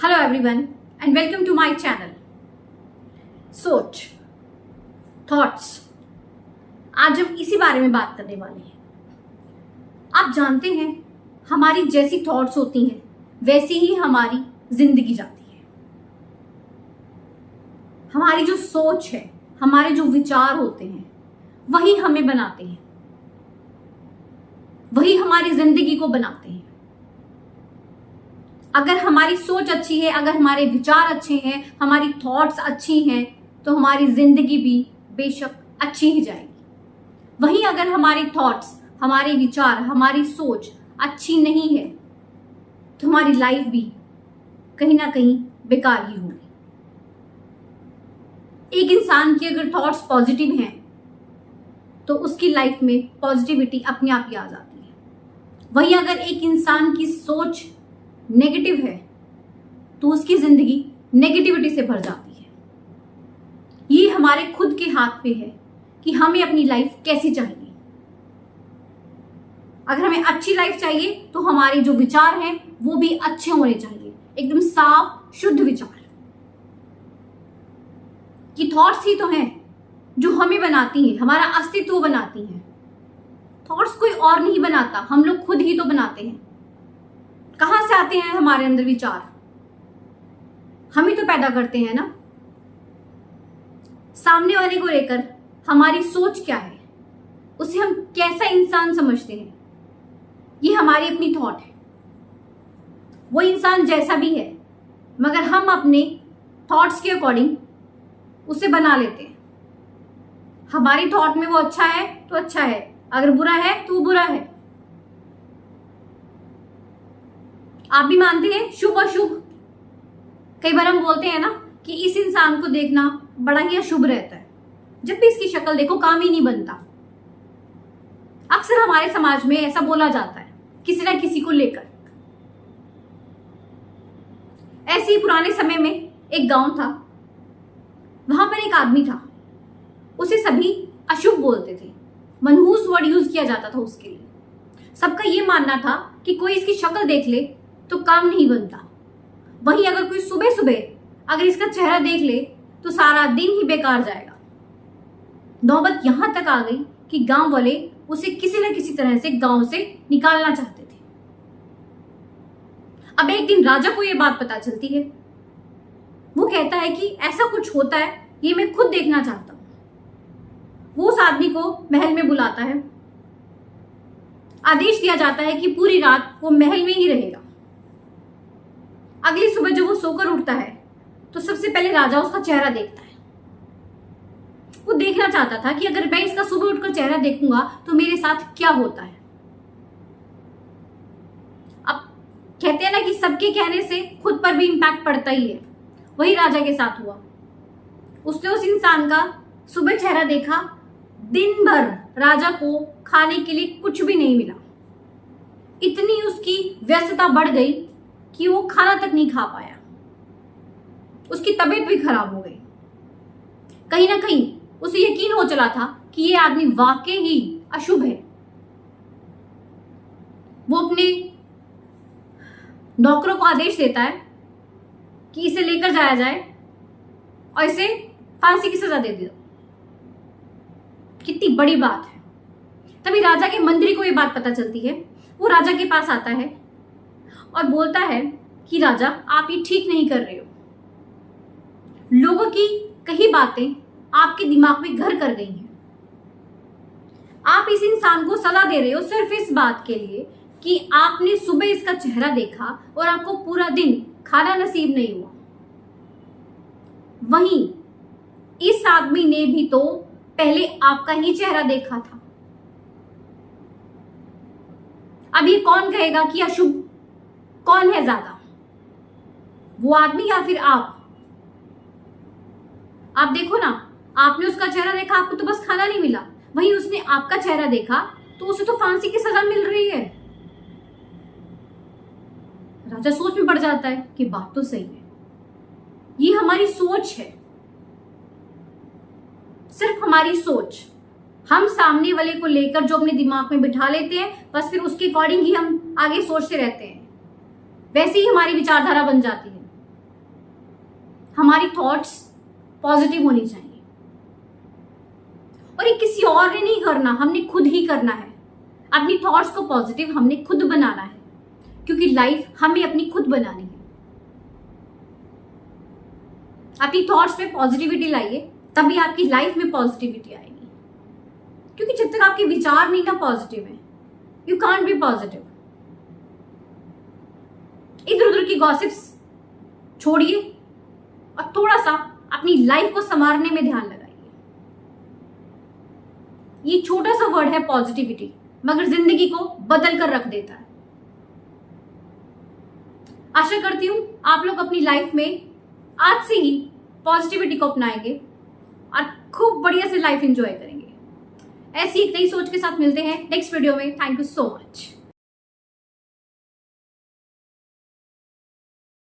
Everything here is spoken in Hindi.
Hello everyone and welcome to my channel. सोच, थॉट्स। आज हम इसी बारे में बात करने वाले हैं। आप जानते हैं, हमारी जैसी थॉट्स होती हैं वैसी ही हमारी जिंदगी जाती है। हमारी जो सोच है, हमारे जो विचार होते हैं वही हमें बनाते हैं, वही हमारी जिंदगी को बनाते हैं। अगर हमारी सोच अच्छी है, अगर हमारे विचार अच्छे हैं, हमारी थॉट्स अच्छी हैं, तो हमारी जिंदगी भी बेशक अच्छी ही जाएगी। वहीं अगर हमारी थॉट्स, हमारे विचार, हमारी सोच अच्छी नहीं है तो हमारी लाइफ भी कहीं ना कहीं बेकार ही होगी। एक इंसान की अगर थॉट्स पॉजिटिव हैं तो उसकी लाइफ में पॉजिटिविटी अपने आप ही आ जाती है। वहीं अगर एक इंसान की सोच नेगेटिव है तो उसकी जिंदगी नेगेटिविटी से भर जाती है। ये हमारे खुद के हाथ पे है कि हमें अपनी लाइफ कैसी चाहिए। अगर हमें अच्छी लाइफ चाहिए तो हमारे जो विचार हैं वो भी अच्छे होने चाहिए, एकदम साफ शुद्ध विचार। कि थॉट्स ही तो हैं जो हमें बनाती हैं, हमारा अस्तित्व बनाती हैं। थॉट्स कोई और नहीं बनाता, हम लोग खुद ही तो बनाते हैं। कहां से आते हैं हमारे अंदर विचार? हम ही तो पैदा करते हैं ना। सामने वाले को लेकर हमारी सोच क्या है, उसे हम कैसा इंसान समझते हैं, ये हमारी अपनी थॉट है। वो इंसान जैसा भी है मगर हम अपने थॉट्स के अकॉर्डिंग उसे बना लेते हैं। हमारी थॉट में वो अच्छा है तो अच्छा है, अगर बुरा है तो वो बुरा है। आप भी मानते हैं शुभ अशुभ। कई बार हम बोलते हैं ना कि इस इंसान को देखना बड़ा ही अशुभ रहता है, जब भी इसकी शक्ल देखो काम ही नहीं बनता। अक्सर हमारे समाज में ऐसा बोला जाता है किसी ना किसी को लेकर। ऐसे ही पुराने समय में एक गांव था, वहां पर एक आदमी था, उसे सभी अशुभ बोलते थे, मनहूस वर्ड यूज किया जाता था उसके लिए। सबका ये मानना था कि कोई इसकी शक्ल देख ले तो काम नहीं बनता। वहीं अगर कोई सुबह सुबह अगर इसका चेहरा देख ले तो सारा दिन ही बेकार जाएगा। नौबत यहां तक आ गई कि गांव वाले उसे किसी न किसी तरह से गांव से निकालना चाहते थे। अब एक दिन राजा को यह बात पता चलती है। वो कहता है कि ऐसा कुछ होता है, ये मैं खुद देखना चाहता हूं। वो उस आदमी को महल में बुलाता है। आदेश दिया जाता है कि पूरी रात वो महल में ही रहेगा। अगली सुबह जब वो सोकर उठता है तो सबसे पहले राजा उसका चेहरा देखता है। वो देखना चाहता था कि अगर मैं इसका सुबह उठकर चेहरा देखूंगा तो मेरे साथ क्या होता है। अब कहते हैं ना कि सबके कहने से खुद पर भी इंपैक्ट पड़ता ही है। वही राजा के साथ हुआ। उसने उस इंसान का सुबह चेहरा देखा। दिन भर राजा को खाने के लिए कुछ भी नहीं मिला। इतनी उसकी व्यस्तता बढ़ गई कि वो खाना तक नहीं खा पाया। उसकी तबीयत भी खराब हो गई। कहीं ना कहीं उसे यकीन हो चला था कि ये आदमी वाकई ही अशुभ है। वो अपने नौकरों को आदेश देता है कि इसे लेकर जाया जाए और इसे फांसी की सजा दे दो। कितनी बड़ी बात है। तभी राजा के मंत्री को ये बात पता चलती है। वो राजा के पास आता है और बोलता है कि राजा, आप ये ठीक नहीं कर रहे हो। लोगों की कही बातें आपके दिमाग में घर कर गई हैं। आप इस इंसान को सलाह दे रहे हो सिर्फ इस बात के लिए कि आपने सुबह इसका चेहरा देखा और आपको पूरा दिन खाना नसीब नहीं हुआ। वहीं इस आदमी ने भी तो पहले आपका ही चेहरा देखा था। अब ये कौन कहेगा कि अशुभ कौन है ज्यादा, वो आदमी या फिर आप? आप देखो ना, आपने उसका चेहरा देखा, आपको तो बस खाना नहीं मिला। वहीं उसने आपका चेहरा देखा तो उसे तो फांसी की सजा मिल रही है। राजा सोच में पड़ जाता है कि बात तो सही है। ये हमारी सोच है, सिर्फ हमारी सोच। हम सामने वाले को लेकर जो अपने दिमाग में बिठा लेते हैं, बस फिर उसके अकॉर्डिंग ही हम आगे सोचते रहते हैं। वैसे ही हमारी विचारधारा बन जाती है। हमारी थॉट्स पॉजिटिव होनी चाहिए। और ये किसी और ने नहीं करना, हमने खुद ही करना है। अपनी थॉट्स को पॉजिटिव हमने खुद बनाना है, क्योंकि लाइफ हमें अपनी खुद बनानी है। अपनी थॉट्स में पॉजिटिविटी लाइए, तभी आपकी लाइफ में पॉजिटिविटी आएगी। क्योंकि जब तक आपके विचार नहीं ना पॉजिटिव है, यू कांट बी पॉजिटिव। इधर उधर की गॉसिप्स छोड़िए और थोड़ा सा अपनी लाइफ को संवारने में ध्यान लगाइए। ये छोटा सा वर्ड है पॉजिटिविटी, मगर जिंदगी को बदल कर रख देता है। आशा करती हूं आप लोग अपनी लाइफ में आज से ही पॉजिटिविटी को अपनाएंगे और खूब बढ़िया से लाइफ एंजॉय करेंगे। ऐसी एक नई सोच के साथ मिलते हैं नेक्स्ट वीडियो में। Thank you so much.